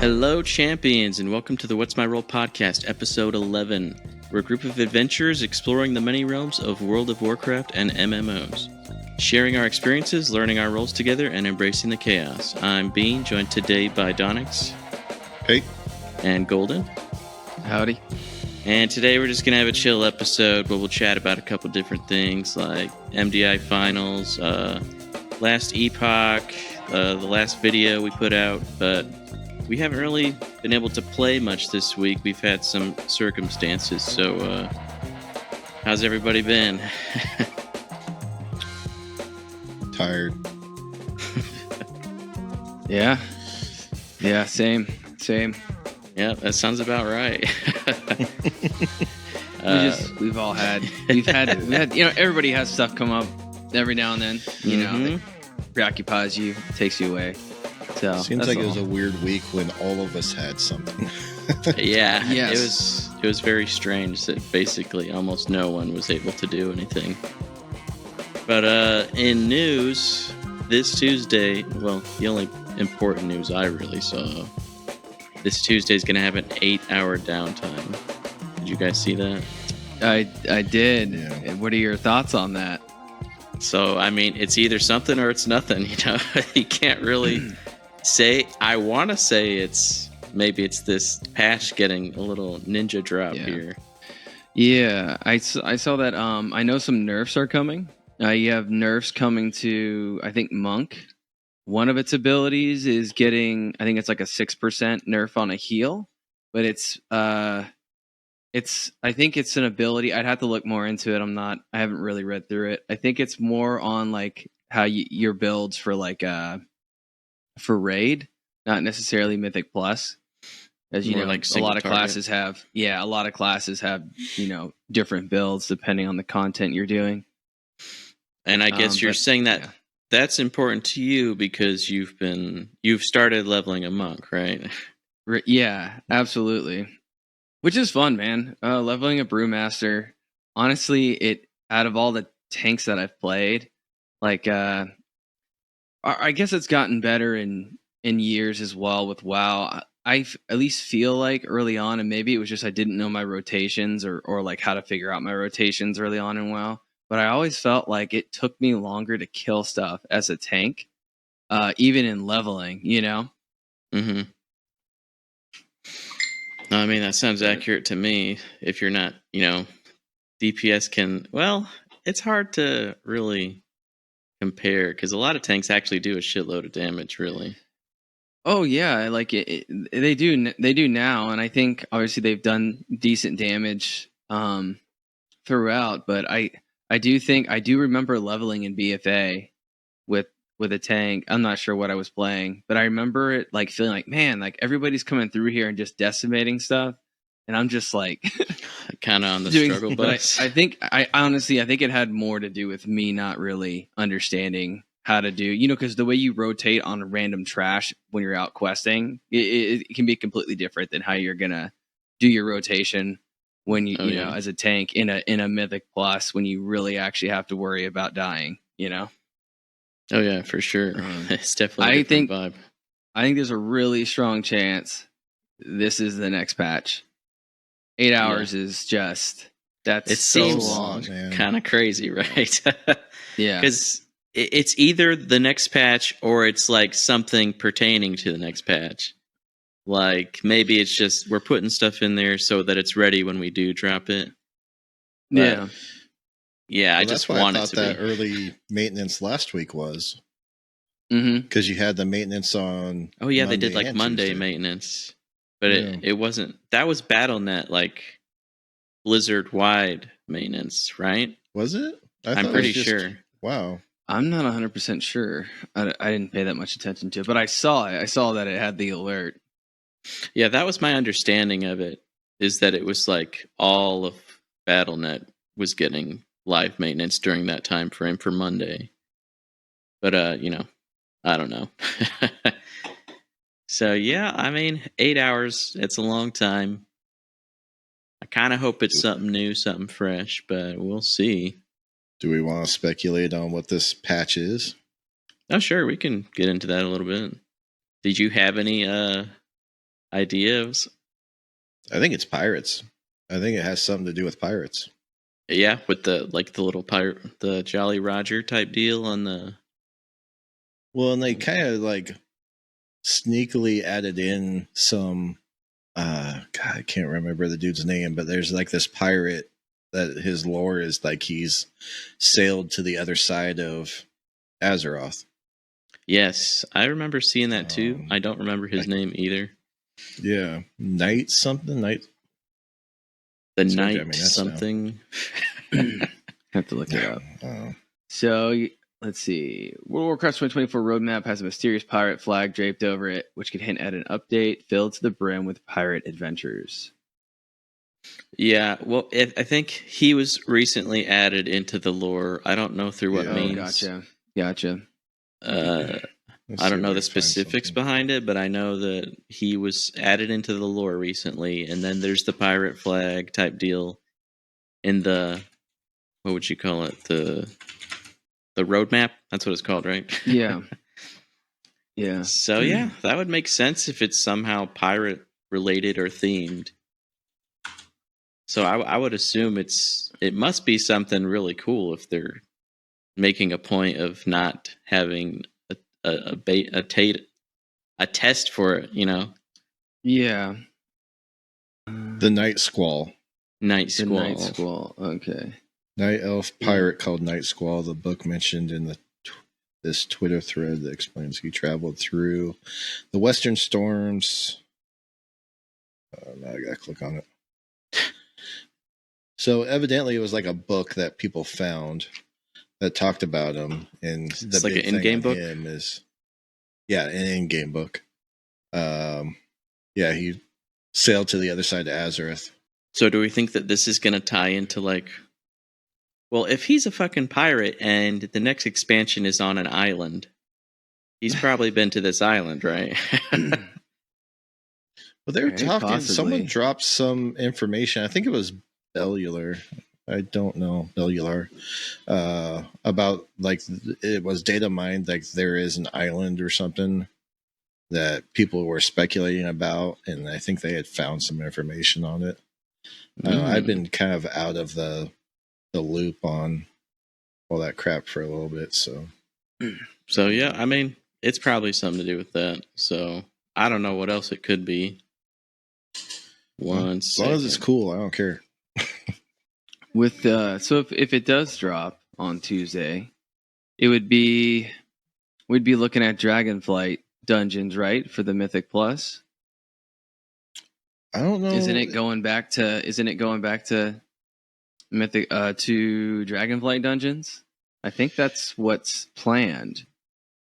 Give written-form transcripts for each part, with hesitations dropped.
Hello, champions, and welcome to the What's My Role podcast, episode 11. We're a group of adventurers exploring the many realms of World of Warcraft and MMOs, sharing our experiences, learning our roles together, and embracing the chaos. I'm Bean, joined today by Donnix. Hey. And Golden. Howdy. And today we're just going to have a chill episode where we'll chat about a couple different things like MDI Finals, Last Epoch, the last video we put out, but we haven't really been able to play much this week. We've had some circumstances, so how's everybody been? Tired. Yeah, same. Yeah, that sounds about right. We've had, everybody has stuff come up every now and then, that preoccupies you, takes you away. So seems like it was a weird week when all of us had something. Yeah, yes. It was very strange that basically almost no one was able to do anything. But in news, this Tuesday, well, the only important news I really saw, this Tuesday is going to have an 8-hour downtime. Did you guys see that? I did. Yeah. What are your thoughts on that? So, I mean, it's either something or it's nothing, You can't really say. I want to say maybe it's this patch getting a little ninja drop here. Yeah, I saw that. I know some nerfs are coming. You have nerfs coming to, I think, Monk. One of its abilities is getting, I think it's like a 6% nerf on a heal, but I think it's an ability. I'd have to look more into it. I haven't really read through it. I think it's more on like how your builds for like for raid, not necessarily Mythic Plus, as you know, like a lot of classes have. Yeah, a lot of classes have different builds depending on the content you're doing. And I guess you're saying that that's important to you because you've started leveling a monk, right? Yeah, absolutely. Which is fun, man. Leveling a brewmaster. Honestly, out of all the tanks that I've played, like I guess it's gotten better in years as well with WoW. I at least feel like early on, and maybe it was just I didn't know my rotations or like how to figure out my rotations early on in WoW. But I always felt like it took me longer to kill stuff as a tank, even in leveling. Mm-hmm. I mean, that sounds accurate to me. If you're not, DPS it's hard to really compare because a lot of tanks actually do a shitload of damage, really. Oh yeah, like they do now, and I think obviously they've done decent damage throughout. But I do remember leveling in BFA with a tank. I'm not sure what I was playing, but I remember it like feeling like, man, like everybody's coming through here and just decimating stuff, and I'm just like kind of on the struggle bus. I think it had more to do with me not really understanding how to do, because the way you rotate on random trash when you're out questing, it can be completely different than how you're gonna do your rotation when you as a tank in a Mythic Plus when you really actually have to worry about dying. Oh yeah, for sure. It's definitely a different vibe. I think there's a really strong chance this is the next patch. 8 hours is just it seems so long, kind of crazy, right? Yeah, because it's either the next patch or it's like something pertaining to the next patch. Like maybe it's just we're putting stuff in there so that it's ready when we do drop it. But, yeah, I just wanted to that early maintenance last week was. Because you had the maintenance on. Oh yeah, Monday they did like Monday Tuesday. Maintenance, but it wasn't. That was BattleNet like Blizzard wide maintenance, right? Was it? I'm pretty sure. Wow. I'm not 100% sure. I didn't pay that much attention to it, but I saw it. I saw that it had the alert. Yeah, that was my understanding of it. Is that it was like all of BattleNet was getting live maintenance during that time frame for Monday. But I don't know. So yeah, I mean 8 hours, it's a long time. I kind of hope it's something new, something fresh, but we'll see. Do we want to speculate on what this patch is? Oh sure, we can get into that a little bit. Did you have any ideas. I think it's pirates. I think it has something to do with pirates. Yeah, with the little pirate, the Jolly Roger type deal on the. Well, and they kind of like sneakily added in some. God, I can't remember the dude's name, but there's like this pirate that his lore is like he's sailed to the other side of Azeroth. Yes, I remember seeing that too. I don't remember his name either. Yeah, Knight something. Knight. The Knight something. Have to look it up. So let's see. World of Warcraft 2024 roadmap has a mysterious pirate flag draped over it, which could hint at an update filled to the brim with pirate adventures. Yeah, well, I think he was recently added into the lore. I don't know through what means. Gotcha. I don't know the specifics behind it, but I know that he was added into the lore recently, and then there's the pirate flag type deal in the, what would you call it? The roadmap? That's what it's called, right? Yeah. Yeah. So yeah, that would make sense if it's somehow pirate related or themed. So I would assume it must be something really cool if they're making a point of not having a test for it, you know? Yeah. The Night Squall. Night Squall. The Night Squall. Okay. Night elf pirate called Night Squall. The book mentioned in this Twitter thread that explains he traveled through the Western Storms. Now I gotta click on it. So evidently it was like a book that people found that talked about him, and it's like an in-game book. An in-game book. Yeah, he sailed to the other side of Azeroth. So do we think that this is going to tie into like, well, if he's a fucking pirate and the next expansion is on an island, he's probably been to this island, right? Well, they were talking. Possibly. Someone dropped some information. I think it was Bellular. I don't know Bellular. About like it was data mined. Like there is an island or something that people were speculating about, and I think they had found some information on it. I've been kind of out of the loop on all that crap for a little bit. So yeah, I mean, it's probably something to do with that. So I don't know what else it could be. As long as it's cool, I don't care. With so if it does drop on Tuesday, we'd be looking at Dragonflight dungeons, right, for the Mythic Plus. I don't know. Isn't it going back to Mythic to Dragonflight dungeons? I think that's what's planned.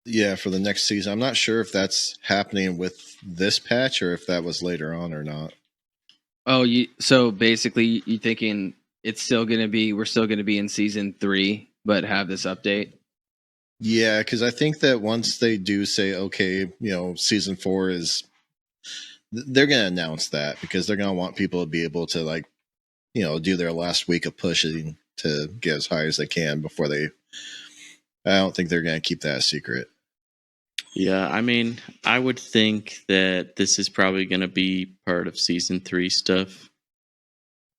Yeah, for the next season. I'm not sure if that's happening with this patch or if that was later on or not. Oh, so basically you thinking we're still going to be in season 3 but have this update? Yeah, because I think that once they do say, okay, season 4 is, they're going to announce that because they're going to want people to be able to like, do their last week of pushing to get as high as they can before I don't think they're going to keep that a secret. Yeah, I mean, I would think that this is probably going to be part of season 3 stuff.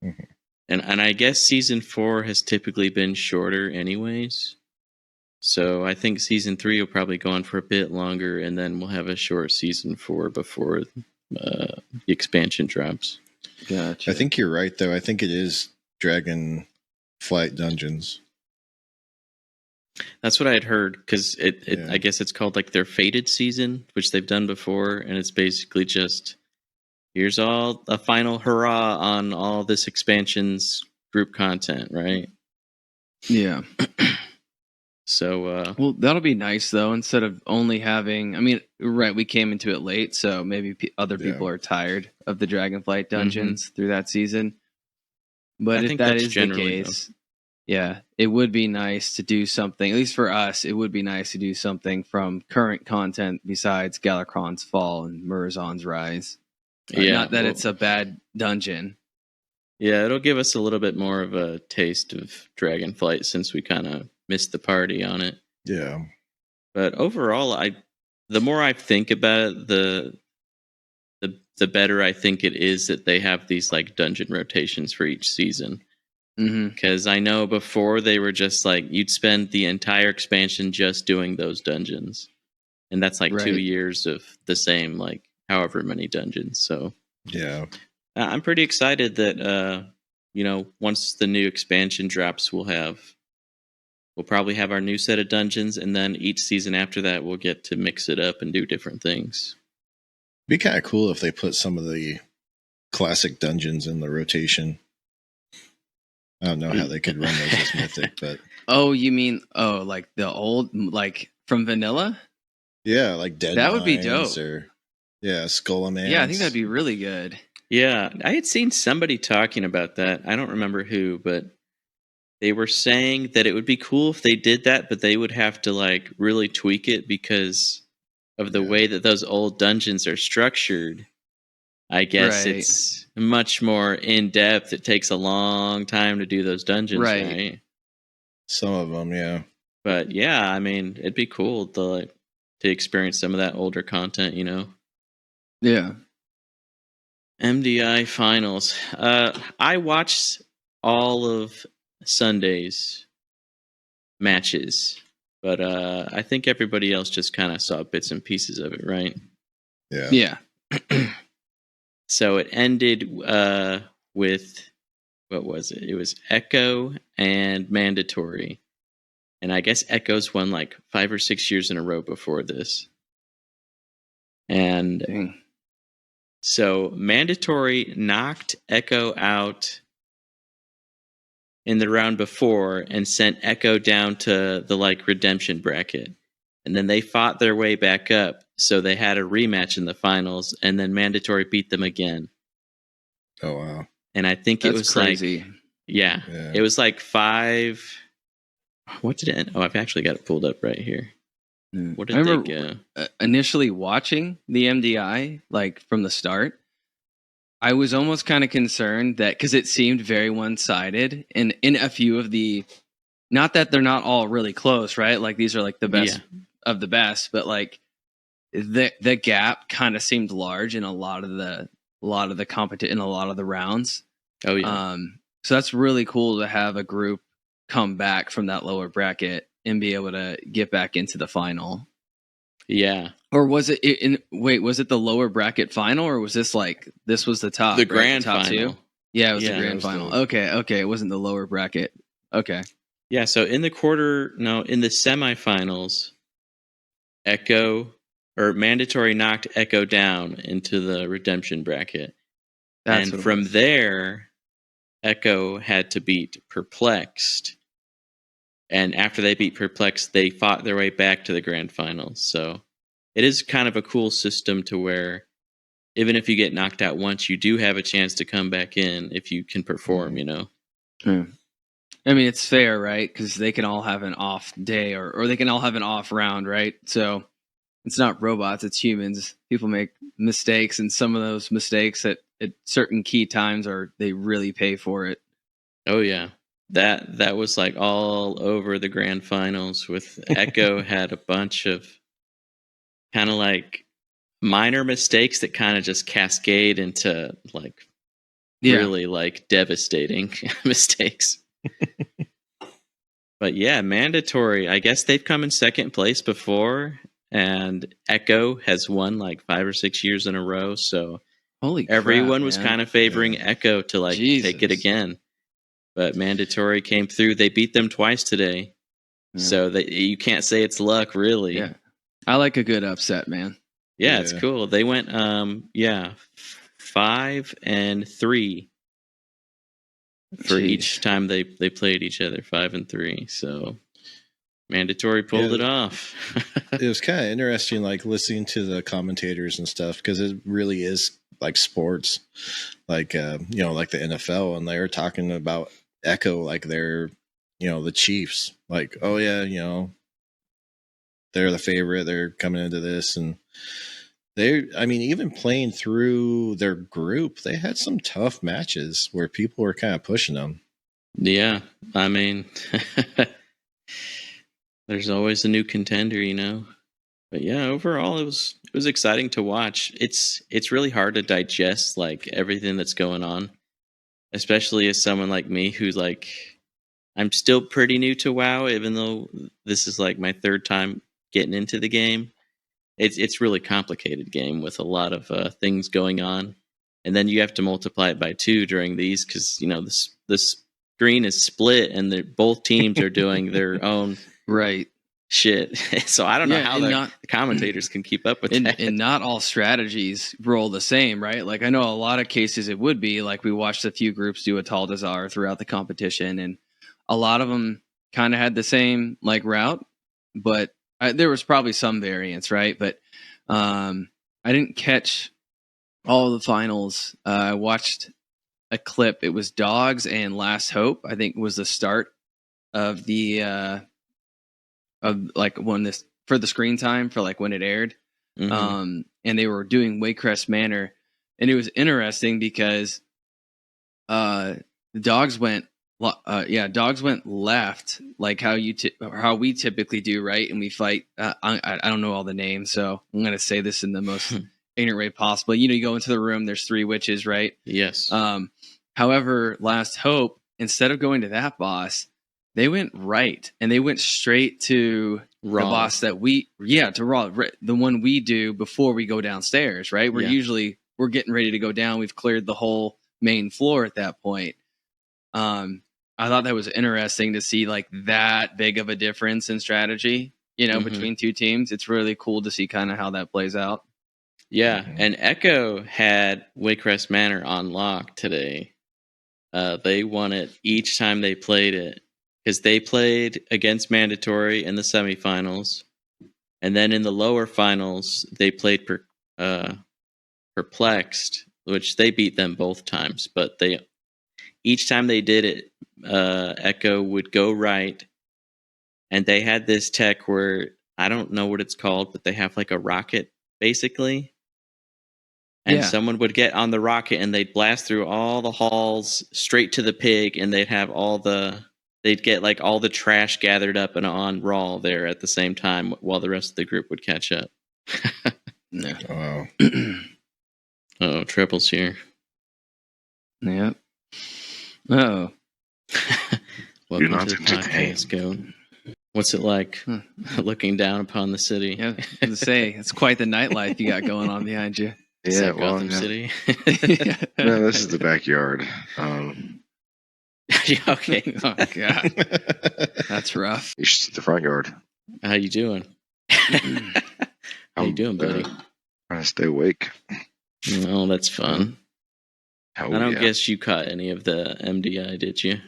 Mm-hmm. And I guess season 4 has typically been shorter anyways. So I think season 3 will probably go on for a bit longer, and then we'll have a short season 4 before the expansion drops. Gotcha. I think you're right, though. I think it is Dragonflight Dungeons. That's what I had heard, because I guess it's called like their Fated season, which they've done before, and it's basically just, here's all a final hurrah on all this expansion's group content, right? Yeah. So, well, that'll be nice though. Instead of only having, I mean, right, we came into it late, so maybe other people are tired of the Dragonflight dungeons through that season. But if that is the case, yeah, it would be nice to do something. At least for us, it would be nice to do something from current content besides Galakrond's Fall and Murazon's Rise. Not that it's a bad dungeon. Yeah, it'll give us a little bit more of a taste of Dragonflight since we kind of missed the party on it. Yeah. But overall, the more I think about it, the better I think it is that they have these like dungeon rotations for each season. Because I know before they were just like you'd spend the entire expansion just doing those dungeons, and that's like 2 years of the same like however many dungeons. So yeah, I'm pretty excited that once the new expansion drops, we'll probably have our new set of dungeons, and then each season after that we'll get to mix it up and do different things. Be kind of cool if they put some of the classic dungeons in the rotation. I don't know how they could run those as Mythic, but you mean like the old, like from vanilla? Yeah, like Dead that Mines would be dope. Or Skullomance. Yeah, I think that'd be really good. Yeah, I had seen somebody talking about that. I don't remember who, but they were saying that it would be cool if they did that, but they would have to like really tweak it because of the way that those old dungeons are structured. I guess it's much more in depth. It takes a long time to do those dungeons, right? Some of them, yeah. But yeah, I mean, it'd be cool to experience some of that older content, Yeah. MDI Finals. I watched all of Sunday's matches, but I think everybody else just kind of saw bits and pieces of it, right? Yeah. So it ended with, what was it? It was Echo and Mandatory. And I guess Echo's won like 5 or 6 years in a row before this. And so Mandatory knocked Echo out in the round before and sent Echo down to the like redemption bracket. And then they fought their way back up. So they had a rematch in the finals, and then Mandatory beat them again. Oh, wow. And I think it was crazy. Like, it was like 5. What did it end? Oh, I've actually got it pulled up right here. What did they go? Initially watching the MDI, like from the start, I was almost kind of concerned that because it seemed very one-sided, and in a few of the, not that they're not all really close, right? Like these are like the best of the best, but like the gap kind of seemed large in a lot of the competition, in a lot of the rounds. Oh yeah. So that's really cool to have a group come back from that lower bracket and be able to get back into the final. Yeah. Or was it was it the lower bracket final, or was this was the top? The grand top final. 2? Yeah, it was the grand final. Okay. It wasn't the lower bracket. Okay. Yeah, so in the semifinals, Mandatory knocked Echo down into the redemption bracket. And from there, Echo had to beat Perplexed. And after they beat Perplexed, they fought their way back to the grand finals. So it is kind of a cool system to where even if you get knocked out once, you do have a chance to come back in if you can perform, I mean, it's fair, right? Because they can all have an off day or they can all have an off round, right? So it's not robots, it's humans. People make mistakes, and some of those mistakes at certain key times they really pay for it. Oh, yeah. That was like all over the grand finals with Echo had a bunch of kind of like minor mistakes that kind of just cascade into like really like devastating mistakes. But yeah, Mandatory, I guess they've come in second place before, and Echo has won like 5 or 6 years in a row. So everyone was kind of favoring Echo to like take it again. But Mandatory came through. They beat them twice today. Yeah. So you can't say it's luck, really. Yeah. I like a good upset, man. Yeah, it's cool. They went 5 and 3 for each time they played each other, 5 and 3. So Mandatory pulled it off. It was kind of interesting, like listening to the commentators and stuff, because it really is like sports, like like the NFL, and they were talking about Echo like they're the Chiefs, like they're the favorite, they're coming into this, and even playing through their group, they had some tough matches where people were kind of pushing them. Yeah, I mean, there's always a new contender, But yeah, overall it was exciting to watch. It's really hard to digest like everything that's going on, especially as someone like me who's like I'm still pretty new to WoW, even though this is like my third time getting into the game. It's really complicated game with a lot of things going on, and then you have to multiply it by 2 during these because this screen is split and both teams are doing their own right shit. So I don't know how the commentators can keep up with that. And not all strategies roll the same, right? Like I know a lot of cases it would be like we watched a few groups do a Tal Dazar throughout the competition, and a lot of them kind of had the same like route, but there was probably some variance, right? But I didn't catch all of the finals. I watched a clip. It was Dogs and Last Hope. I think was the start of the of like when this for the screen time for like when it aired. Mm-hmm. And they were doing Waycrest Manor, and it was interesting because the Dogs went left, like how how we typically do, right? And we fight. I don't know all the names, so I'm gonna say this in the most ignorant way possible. You go into the room. There's 3 witches, right? Yes. However, Last Hope, instead of going to that boss, they went right, and they went straight to Raw. The boss that to Raw, the one we do before we go downstairs, right? We're getting ready to go down. We've cleared the whole main floor at that point. I thought that was interesting to see like that big of a difference in strategy, between 2 teams. It's really cool to see kind of how that plays out. Yeah, and Echo had Waycrest Manor on lock today. They won it each time they played it because they played against Mandatory in the semifinals, and then in the lower finals they played Perplexed, which they beat them both times. But each time they did it, Echo would go right, and they had this tech where I don't know what it's called, but they have like a rocket basically. And someone would get on the rocket and they'd blast through all the halls straight to the pig, and they'd have they'd get like all the trash gathered up and on Raw there at the same time while the rest of the group would catch up. No. Wow. Oh, Triple's here. Yep. Oh. Welcome to the podcast, Goat. What's it like looking down upon the city? Yeah, I was gonna say, it's quite the nightlife you got going on behind you. Yeah, Gotham City. No, this is the backyard. Okay. Oh God, that's rough. You should see the front yard. How you doing? How you doing, buddy? Trying to stay awake. Oh, that's fun. I don't guess you caught any of the MDI, did you?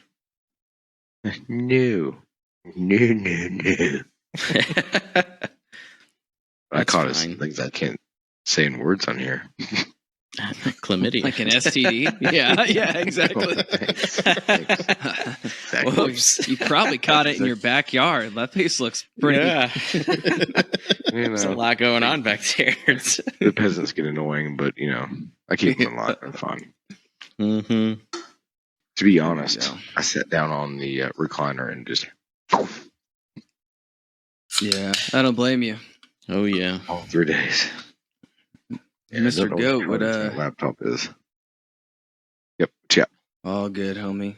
No. I caught some things I can't say in words on here. Chlamydia. Like an STD? Yeah, exactly. Thanks. Whoops. You probably caught it in your backyard. That place looks pretty... Yeah. There's a lot going on back there. The peasants get annoying, but, I keep them alive. They're fun. Mm-hmm. To be honest, I sat down on the recliner and just... Yeah, I don't blame you. Oh, yeah. All 3 days. Yeah, Mr. Goat, what laptop is. Yep. Yeah. All good, homie.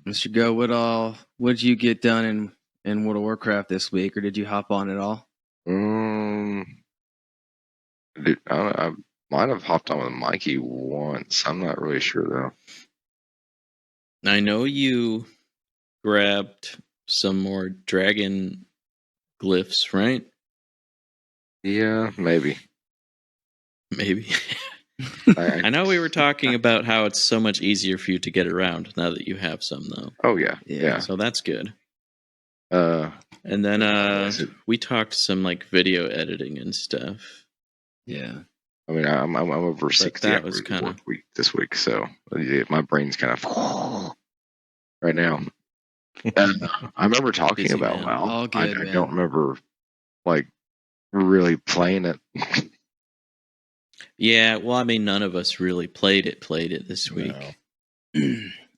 Mr. Goat, what'd you get done in World of Warcraft this week, or did you hop on at all? Dude, I might have hopped on with Mikey once. I'm not really sure though. I know you grabbed some more dragon glyphs, right? Yeah, maybe. I know we were talking about how it's so much easier for you to get around now that you have some, though. Oh yeah. So that's good. And then we talked some like video editing and stuff. Yeah. I mean, I'm over 60 that was kind of week this week, so my brain's kind of right now. I remember talking about WoW. I don't remember like really playing it. Yeah, well, I mean, none of us really played it this week.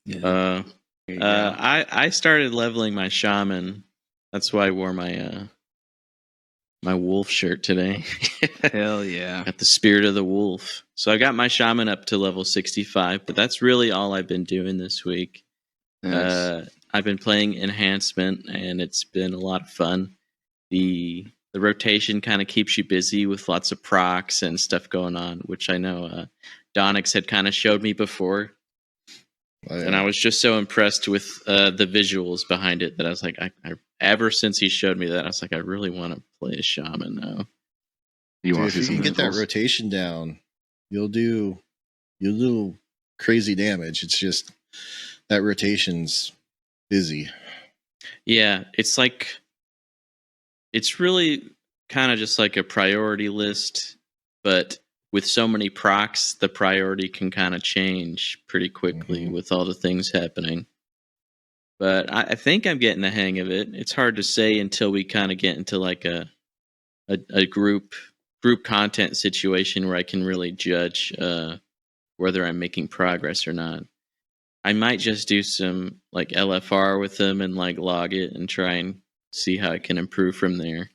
No. I started leveling my shaman. That's why I wore my my wolf shirt today. Hell yeah. Got the spirit of the wolf. So I got my shaman up to level 65, but that's really all I've been doing this week. Nice. I've been playing enhancement, and it's been a lot of fun. The rotation kind of keeps you busy with lots of procs and stuff going on, which I know Donnix had kind of showed me before. Oh, yeah. And I was just so impressed with the visuals behind it that I was like, I ever since he showed me that, I was like, I really want to play a shaman now. If you can get that rotation down, you'll do crazy damage. It's just that rotation's busy. Yeah, it's really kind of just like a priority list, but with so many procs, the priority can kind of change pretty quickly with all the things happening. But I think I'm getting the hang of it. It's hard to say until we kind of get into like a group content situation where I can really judge whether I'm making progress or not. I might just do some like LFR with them and like log it and try and see how I can improve from there.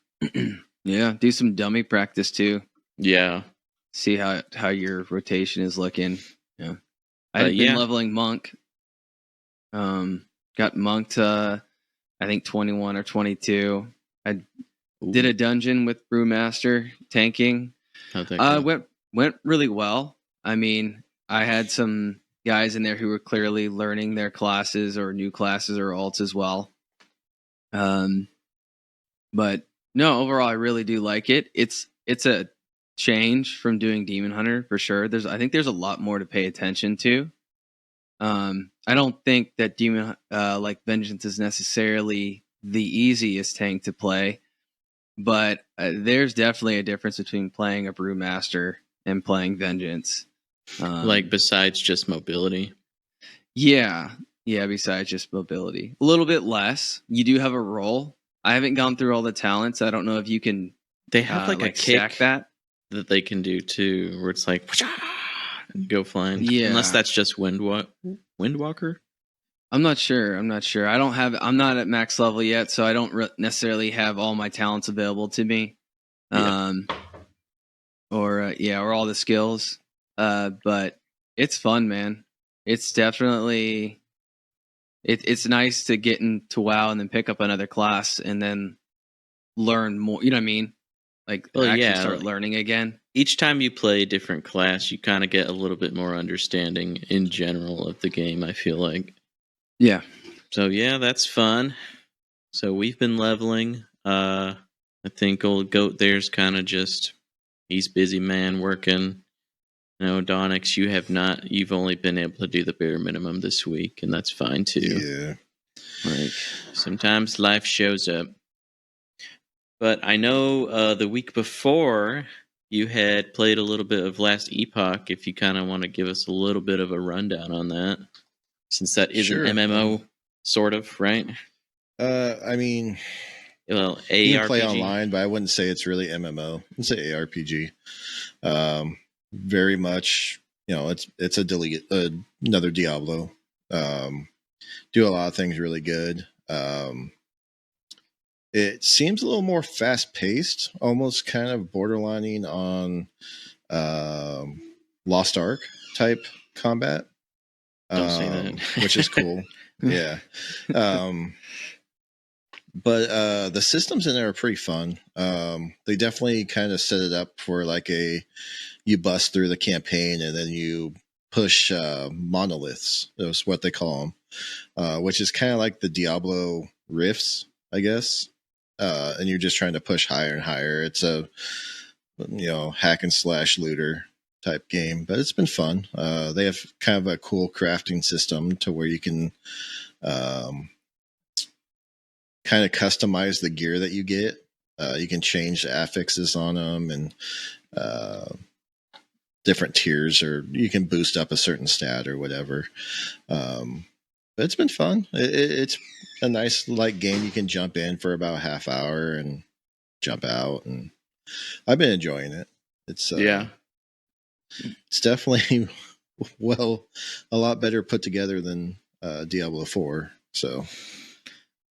Yeah, do some dummy practice too. Yeah. See how your rotation is looking. Yeah. I've been leveling monk. Got monk to I think 21 or 22. I did a dungeon with Brewmaster tanking. How'd that go? Went really well. I mean, I had some guys in there who were clearly learning their classes or new classes or alts as well. But no, overall I really do like it. It's a change from doing Demon Hunter for sure. I think there's a lot more to pay attention to. I don't think that Demon like Vengeance is necessarily the easiest tank to play, but there's definitely a difference between playing a Brewmaster and playing Vengeance. Like besides just mobility. Yeah, besides just mobility. A little bit less. You do have a roll. I haven't gone through all the talents. I don't know if you can. They have like a kick that they can do too, where it's like and go flying. Yeah, unless that's just Windwalker. I'm not sure. I'm not at max level yet, so I don't necessarily have all my talents available to me. Yeah. Or all the skills. But it's fun, man. It's definitely. It's nice to get into WoW and then pick up another class and then learn more. You know what I mean? Like start learning again. Each time you play a different class, you kind of get a little bit more understanding in general of the game, I feel like. Yeah. So yeah, that's fun. So we've been leveling. I think old Goat there's kind of just he's busy man working. No, Donnix, you've only been able to do the bare minimum this week, and that's fine too. Yeah. Like, sometimes life shows up. But I know the week before, you had played a little bit of Last Epoch, if you kind of want to give us a little bit of a rundown on that. Since that is an MMO, sort of, right? I mean... Well, ARPG. You can play online, but I wouldn't say it's really MMO. I'd say ARPG. Very much, it's another Diablo. Do a lot of things really good. It seems a little more fast paced, almost kind of borderlining on Lost Ark type combat. Don't say that. Which is cool. Yeah. But the systems in there are pretty fun. They definitely kind of set it up for like you bust through the campaign and then you push monoliths. That's what they call them, which is kind of like the Diablo rifts, I guess. And you're just trying to push higher and higher. It's a hack and slash looter type game, but it's been fun. They have kind of a cool crafting system to where you can kind of customize the gear that you get. You can change the affixes on them and different tiers, or you can boost up a certain stat or whatever. But it's been fun. It's a nice light game. You can jump in for about a half hour and jump out, and I've been enjoying it. It's it's definitely a lot better put together than Diablo 4. So.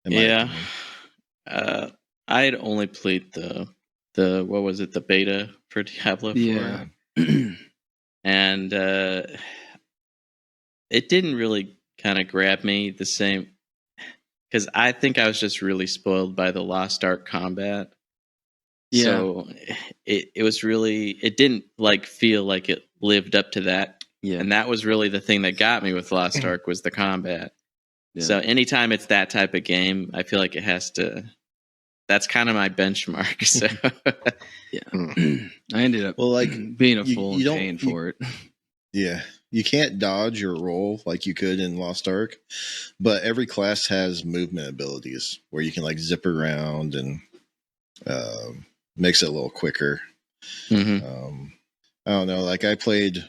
I had only played the what was it, the beta for Diablo 4. Yeah. And it didn't really kind of grab me the same, because I think I was just really spoiled by the Lost Ark combat. Yeah. So it was really, it didn't like feel like it lived up to that. Yeah. And that was really the thing that got me with Lost Ark was the combat. Yeah. So anytime it's that type of game, I feel like it has to, that's kind of my benchmark. So yeah. I ended up being a fool and paying for it. Yeah. You can't dodge or roll like you could in Lost Ark, but every class has movement abilities where you can like zip around and makes it a little quicker. Mm-hmm. I don't know. Like I played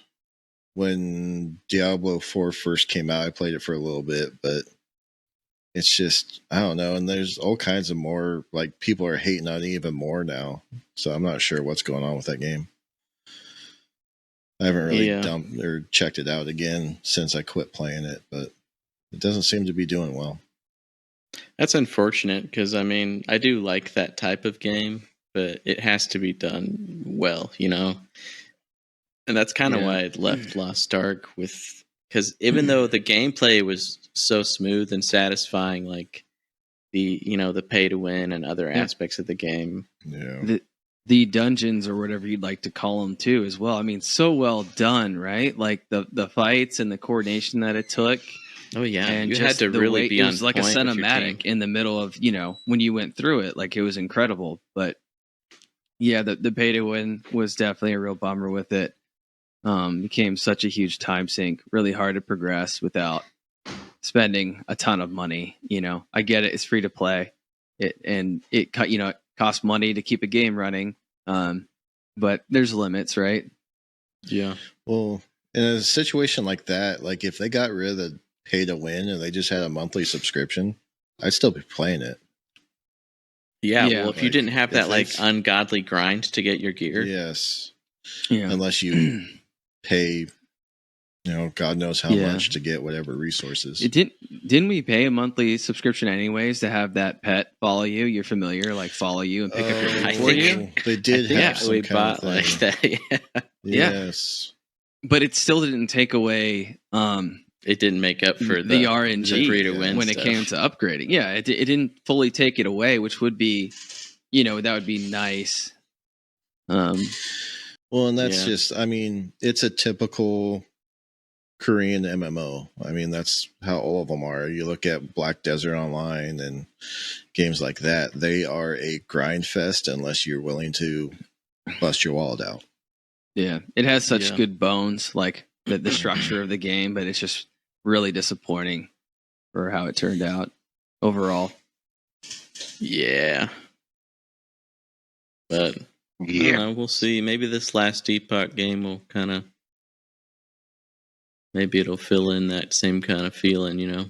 when Diablo 4 first came out, I played it for a little bit, but it's just, I don't know. And there's all kinds of more, like people are hating on it even more now. So I'm not sure what's going on with that game. I haven't really dumped or checked it out again since I quit playing it, but it doesn't seem to be doing well. That's unfortunate because, I mean, I do like that type of game, but it has to be done well, you know? And that's kind of why I left Lost Ark with, because even though the gameplay was so smooth and satisfying, like the, you know, the pay to win and other aspects of the game. Yeah. The dungeons or whatever you'd like to call them too as well. I mean, so well done, right? Like the fights and the coordination that it took. Oh yeah, and you had to really be on. It was like a cinematic in the middle of, you know, when you went through it, like it was incredible. But yeah, the pay to win was definitely a real bummer with it. Became such a huge time sink, really hard to progress without spending a ton of money. You know, I get it; it's free to play, it costs money to keep a game running, but there's limits, right? Yeah. Well, in a situation like that, like if they got rid of the pay to win and they just had a monthly subscription, I'd still be playing it. Yeah. Well, if you didn't have that like ungodly grind to get your gear. Yes. Yeah. Unless you pay, you know, God knows how much to get whatever resources. Didn't we pay a monthly subscription anyways to have that pet follow you? You're familiar, like follow you and pick up your food for you. They did have some kind of thing. Like that. Yeah. Yes, but it still didn't take away. It didn't make up for the RNG free to win when it came to upgrading. Yeah, it didn't fully take it away, which would be, you know, that would be nice. Well, and that's just, I mean, it's a typical Korean MMO. I mean, that's how all of them are. You look at Black Desert Online and games like that, they are a grind fest unless you're willing to bust your wallet out. Yeah, it has such good bones, like the structure of the game, but it's just really disappointing for how it turned out overall. Yeah. But I don't know, we'll see. Maybe this Last Epoch game will kind of, maybe it'll fill in that same kind of feeling, you know?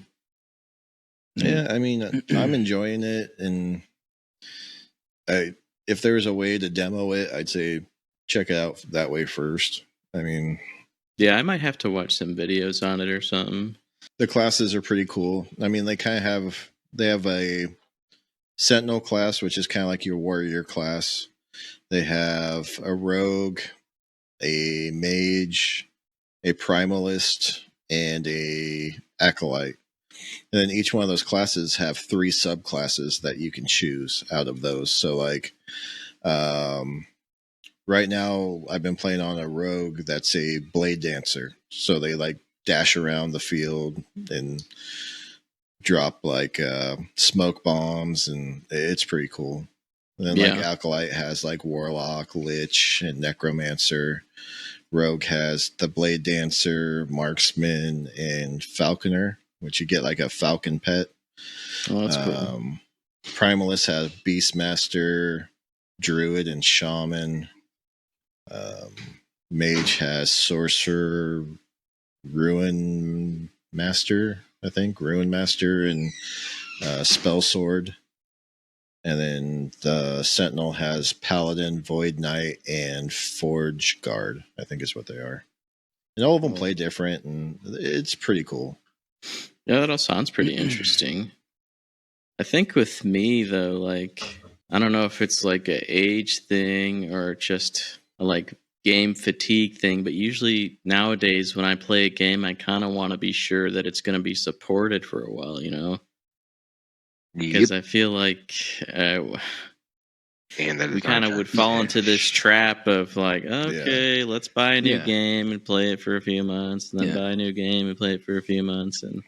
Yeah, I mean, I'm enjoying it, and if there's a way to demo it, I'd say check it out that way first. I mean, yeah, I might have to watch some videos on it or something. The classes are pretty cool. I mean, they have a Sentinel class, which is kind of like your warrior class. They have a rogue, a mage, a primalist, and a acolyte. And then each one of those classes have 3 subclasses that you can choose out of those. So like, right now I've been playing on a rogue that's a blade dancer. So they like dash around the field and drop like smoke bombs, and it's pretty cool. And then like acolyte has like warlock, lich, and necromancer. Rogue has the blade dancer, marksman, and falconer, which you get like a falcon pet. Oh, that's cool. Primalist has beastmaster, druid, and shaman. Mage has sorcerer, ruin master, I think, ruin master, and spell sword. And then the Sentinel has Paladin, Void Knight, and Forge Guard, I think is what they are. And all of them play different, and it's pretty cool. Yeah, that all sounds pretty interesting. I think with me, though, like, I don't know if it's like an age thing or just a like game fatigue thing, but usually nowadays when I play a game, I kind of want to be sure that it's going to be supported for a while, you know? Because I feel like we kind of would fall into this trap of like, okay, let's buy a new game and play it for a few months, and then buy a new game and play it for a few months. And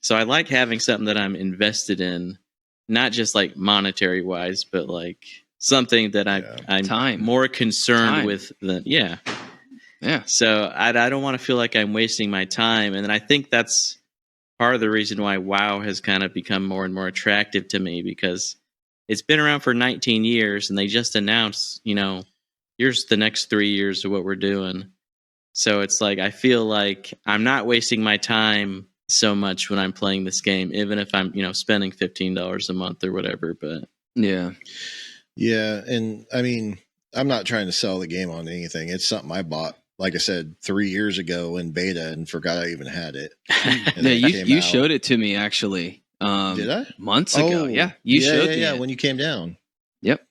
so I like having something that I'm invested in, not just like monetary wise, but like something that I'm more concerned with than yeah. So I don't want to feel like I'm wasting my time, and then I think that's part of the reason why WoW has kind of become more and more attractive to me, because it's been around for 19 years, and they just announced, you know, here's the next 3 years of what we're doing. So it's like I feel like I'm not wasting my time so much when I'm playing this game, even if I'm, you know, spending $15 a month or whatever. But yeah, and I mean, I'm not trying to sell the game on anything. It's something I bought, like I said, 3 years ago in beta and forgot I even had it. Yeah, you showed it to me actually. Did I? Months ago? Yeah, you showed me. Yeah, when you came down. Yep.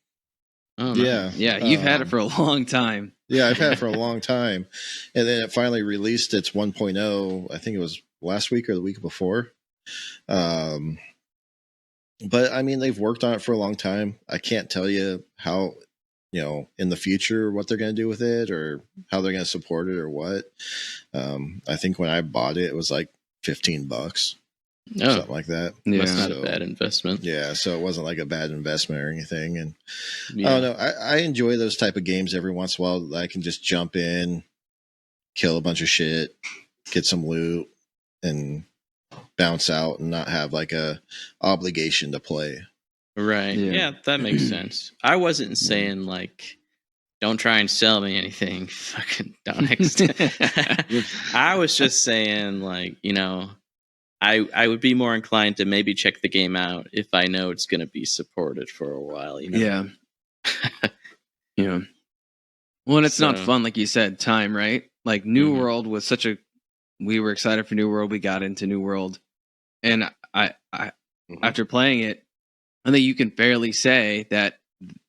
Oh, yeah, yeah. You've had it for a long time. Yeah, I've had it for a long time, and then it finally released its 1.0. I think it was last week or the week before. But I mean, they've worked on it for a long time. I can't tell you how, you know, in the future what they're going to do with it or how they're going to support it or what. I think when I bought it, it was like $15. Something like that. Yeah, that's not a bad investment. Yeah, so it wasn't like a bad investment or anything. And I don't know, I enjoy those type of games every once in a while. I can just jump in, kill a bunch of shit, get some loot, and bounce out and not have like a obligation to play. Right. Yeah, that makes sense. I wasn't saying like, don't try and sell me anything, fucking Donnix. I was just saying like, you know, I would be more inclined to maybe check the game out if I know it's going to be supported for a while, you know? Yeah. Yeah. Well, and it's not fun, like you said, time, right? Like New World was we were excited for New World. We got into New World. And I after playing it, I think you can fairly say that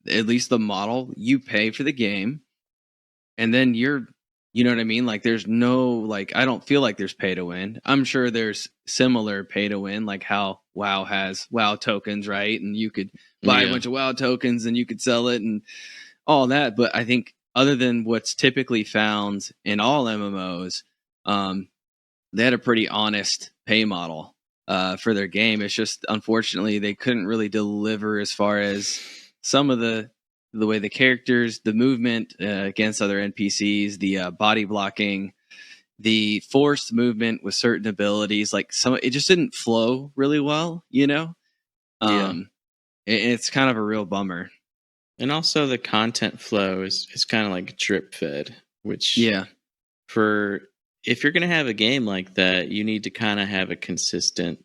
at least the model, you pay for the game, and then you know what I mean? Like there's no, like, I don't feel like there's pay to win. I'm sure there's similar pay to win, like how WoW has WoW tokens, right? And you could buy a bunch of WoW tokens and you could sell it and all that. But I think other than what's typically found in all MMOs, they had a pretty honest pay model for their game. It's just, unfortunately, they couldn't really deliver as far as some of the way the characters, the movement against other NPCs, the body blocking, the forced movement with certain abilities. Like it just didn't flow really well, you know? It's kind of a real bummer. And also the content flow is kind of like drip fed, which if you're going to have a game like that, you need to kind of have a consistent,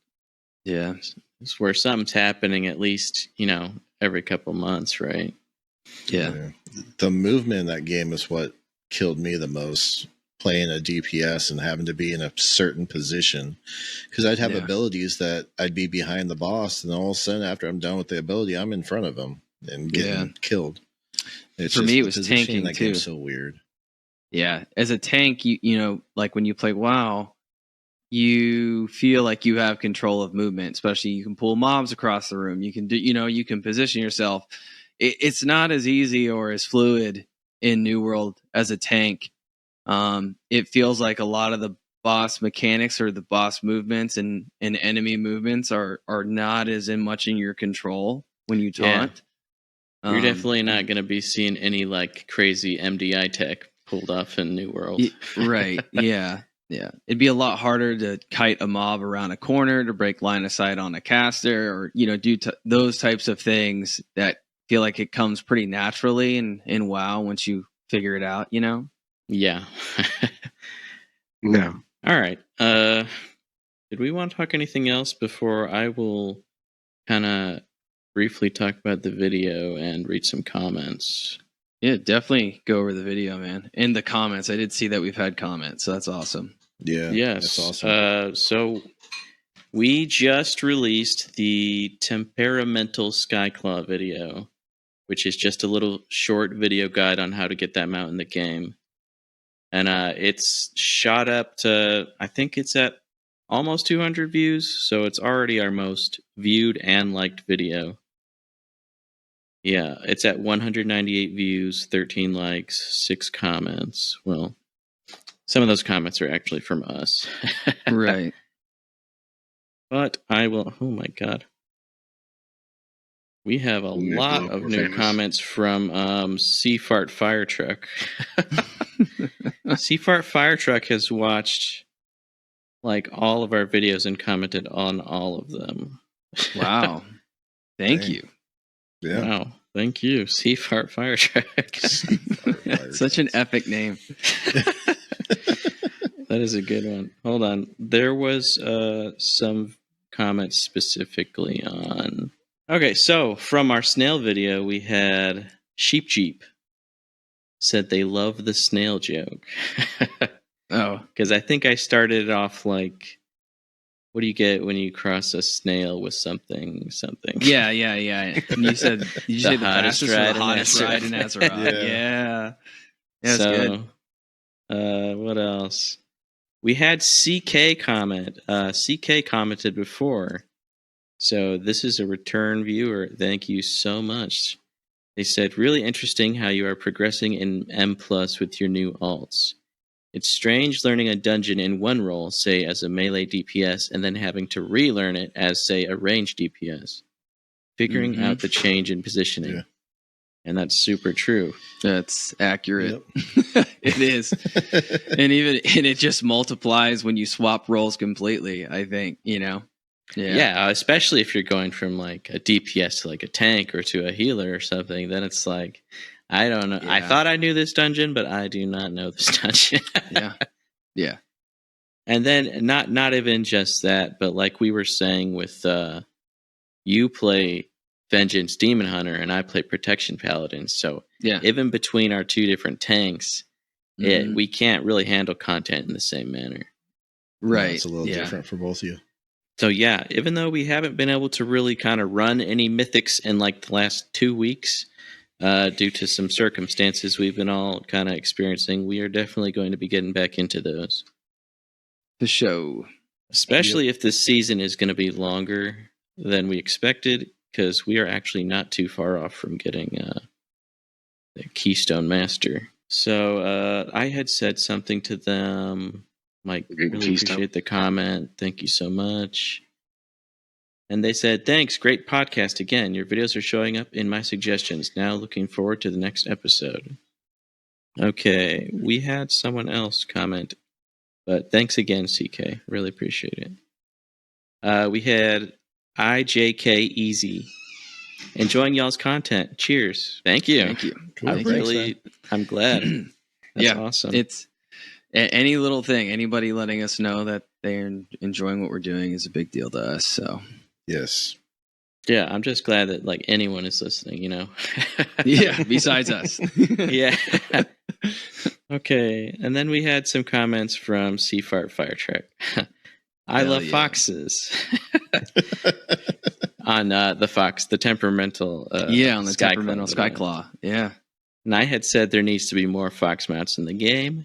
it's where something's happening at least, you know, every couple months, right? Yeah. The movement in that game is what killed me the most, playing a DPS and having to be in a certain position, because I'd have abilities that I'd be behind the boss, and all of a sudden after I'm done with the ability, I'm in front of him and getting killed. For me, it was tanking that too. Game's so weird. Yeah, as a tank, you know, like when you play WoW, you feel like you have control of movement. Especially, you can pull mobs across the room. You can do, you know, you can position yourself. It's not as easy or as fluid in New World as a tank. It feels like a lot of the boss mechanics or the boss movements and enemy movements are not as much in your control when you taunt. Yeah. You're definitely not going to be seeing any like crazy MDI tech pulled off in New World. Right. Yeah. Yeah. It'd be a lot harder to kite a mob around a corner to break line of sight on a caster, or, you know, do those types of things that feel like it comes pretty naturally in WoW once you figure it out, you know? Yeah. No. All right. Did we want to talk anything else before I will kind of briefly talk about the video and read some comments? Yeah, definitely go over the video, man. In the comments, I did see that we've had comments, so that's awesome. Yeah. Yes. That's awesome. So we just released the Temperamental Skyclaw video. which is just a little short video guide on how to get that mount in the game. And it's shot up to, I think it's at almost 200 views, so it's already our most viewed and liked video. Yeah, it's at 198 views, 13 likes, 6 comments. Well, some of those comments are actually from us. Right. But I will, oh my god. We have a lot of new comments from Seafart Fire Truck. Seafart Fire Truck has watched like all of our videos and commented on all of them. Wow. Thank you. Yeah. Wow. Thank you, Seafart Fire Truck. Such an epic name. That is a good one. Hold on. There was some comments specifically on... Okay, so from our snail video, we had Sheep Jeep said they love the snail joke. Oh. Because I think I started it off like, what do you get when you cross a snail with something? Yeah. And you said, did you say the fastest or the hottest ride in Azeroth? Yeah. That's so, good. What else? We had CK comment. CK commented before. So this is a return viewer. Thank you so much. They said, really interesting how you are progressing in M+ with your new alts. It's strange learning a dungeon in one role, say as a melee DPS, and then having to relearn it as, say, a ranged DPS. Figuring out the change in positioning. Yeah. And that's super true. That's accurate. Yep. It is. and it just multiplies when you swap roles completely, I think, Yeah, especially if you're going from like a DPS to like a tank or to a healer or something, then it's like, I don't know. Yeah. I thought I knew this dungeon, but I do not know this dungeon. Yeah. And then not even just that, but like we were saying with you play Vengeance Demon Hunter and I play Protection Paladin. So even between our two different tanks, we can't really handle content in the same manner. Right. It's a little different for both of you. So yeah, even though we haven't been able to really kind of run any mythics in like the last 2 weeks, due to some circumstances we've been all kind of experiencing, we are definitely going to be getting back into those. The show. Especially if this season is going to be longer than we expected, because we are actually not too far off from getting the Keystone Master. So I had said something to them. Mike, really appreciate the comment. Thank you so much. And they said, thanks, great podcast again. Your videos are showing up in my suggestions. Now looking forward to the next episode. Okay, we had someone else comment, but thanks again, CK. Really appreciate it. We had IJK Easy. Enjoying y'all's content. Cheers. Thank you. Thank you. Cool. I'm glad. That's awesome. It's any little thing, anybody letting us know that they're enjoying what we're doing is a big deal to us. So yes. Yeah, I'm just glad that like anyone is listening, Yeah, besides us. Yeah. Okay, and then we had some comments from Seafart Fire Truck. I love foxes. On the temperamental on the temperamental Skyclaw. Yeah. And I had said there needs to be more fox mounts in the game.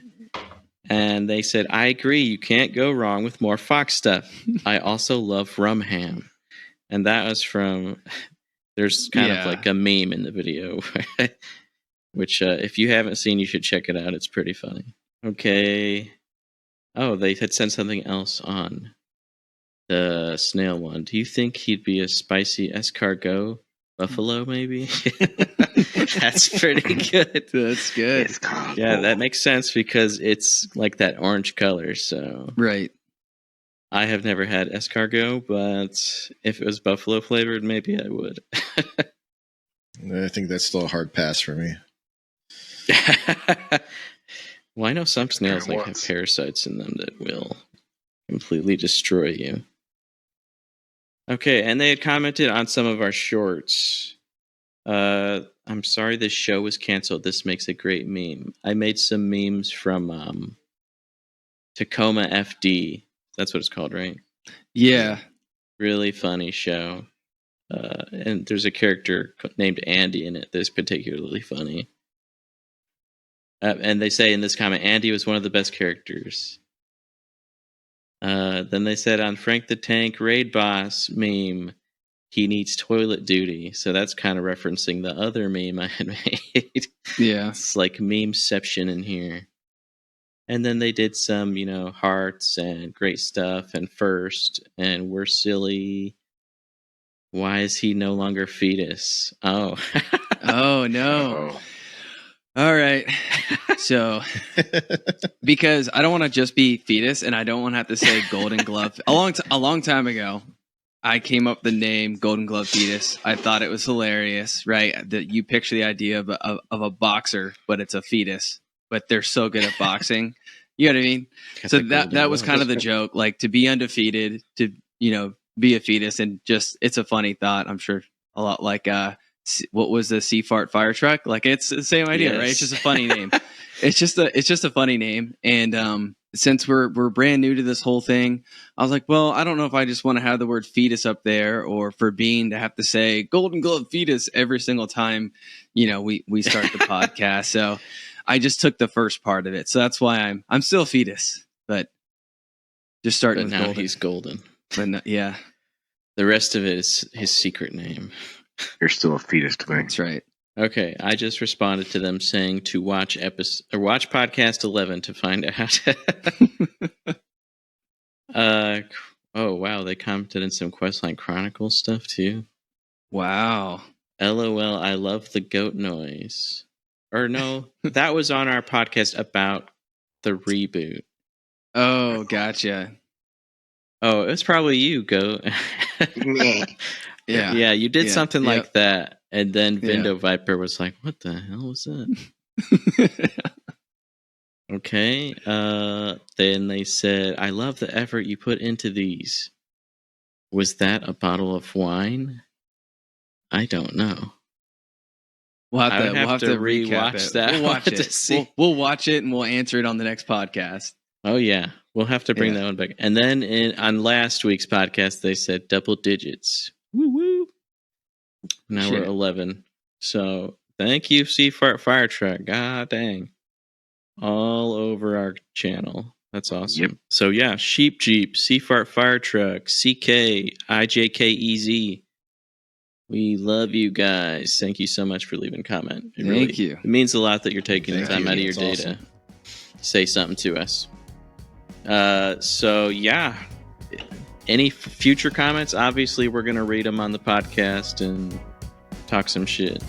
And they said, I agree, you can't go wrong with more fox stuff. I also love rum ham. And that was from, there's kind of like a meme in the video, which if you haven't seen, you should check it out. It's pretty funny. Okay. Oh, they had sent something else on the snail one. Do you think he'd be a spicy escargot buffalo, maybe? That's pretty good. That's good. Yeah, that makes sense because it's like that orange color. So right. I have never had escargot, but if it was buffalo flavored, maybe I would. I think that's still a hard pass for me. Well, I know some snails like have parasites in them that will completely destroy you. Okay, and they had commented on some of our shorts. I'm sorry this show was canceled. This makes a great meme. I made some memes from Tacoma FD. That's what it's called, right? Yeah. Really funny show. And there's a character named Andy in it that's particularly funny. And they say in this comment, Andy was one of the best characters. Then they said on Frank the Tank Raid Boss meme, he needs toilet duty. So that's kind of referencing the other meme I had made. Yeah. It's like memeception in here. And then they did some, hearts and great stuff and first. And we're silly. Why is he no longer fetus? Oh. Oh, no. Oh. All right. So, because I don't want to just be fetus and I don't want to have to say Golden Glove. A long time ago, I came up with the name Golden Glove Fetus. I thought it was hilarious, right? That you picture the idea of a boxer, but it's a fetus, but they're so good at boxing. You know what I mean? So that was kind of the joke, like to be undefeated, to, be a fetus, and just, it's a funny thought. I'm sure a lot like, what was the Sea Fart Fire Truck? Like it's the same idea, yes. Right? It's just a funny name. It's just a funny name. And since we're brand new to this whole thing, I was like, well, I don't know if I just want to have the word fetus up there, or for Bean to have to say Golden Glove Fetus every single time, we start the podcast. So I just took the first part of it. So that's why I'm still fetus, but just starting with now golden. He's golden. But no, yeah. The rest of it is his secret name. You're still a fetus to me. That's right. Okay, I just responded to them saying to watch podcast 11 to find out. Oh wow, they commented in some Questline Chronicles stuff too. Wow. LOL, I love the goat noise. Or no, that was on our podcast about the reboot. Oh, gotcha. Oh, it was probably you, Goat. Yeah, you did something like that. And then Vindo Viper was like, what the hell was that? Okay. Then they said, I love the effort you put into these. Was that a bottle of wine? I don't know. We'll have to rewatch that. We'll watch it. We'll watch it and we'll answer it on the next podcast. Oh, yeah. We'll have to bring that one back. And then on last week's podcast, they said double digits. Woo woo. Now we're 11. So thank you, Sea Fart Fire Truck. God dang. All over our channel. That's awesome. Yep. So yeah, Sheep Jeep, Sea Fart Fire Truck, CK, IJKEZ. We love you guys. Thank you so much for leaving a comment. Thank you. It means a lot that you're taking the time out of your day to say something to us. So yeah, any future comments? Obviously, we're going to read them on the podcast and talk some shit.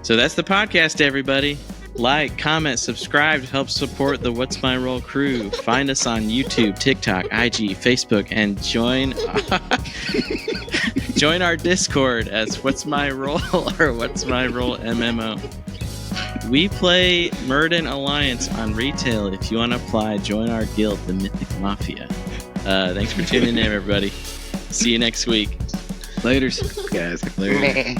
So that's the podcast, everybody. Like, comment, subscribe to help support the What's My Role crew. Find us on YouTube, TikTok, IG, Facebook, and join our Discord as What's My Role or What's My Role MMO. We play Muradin Alliance on retail. If you want to apply, join our guild, the Mythic Mafia. Thanks for tuning in, everybody. See you next week. Later, guys. Later.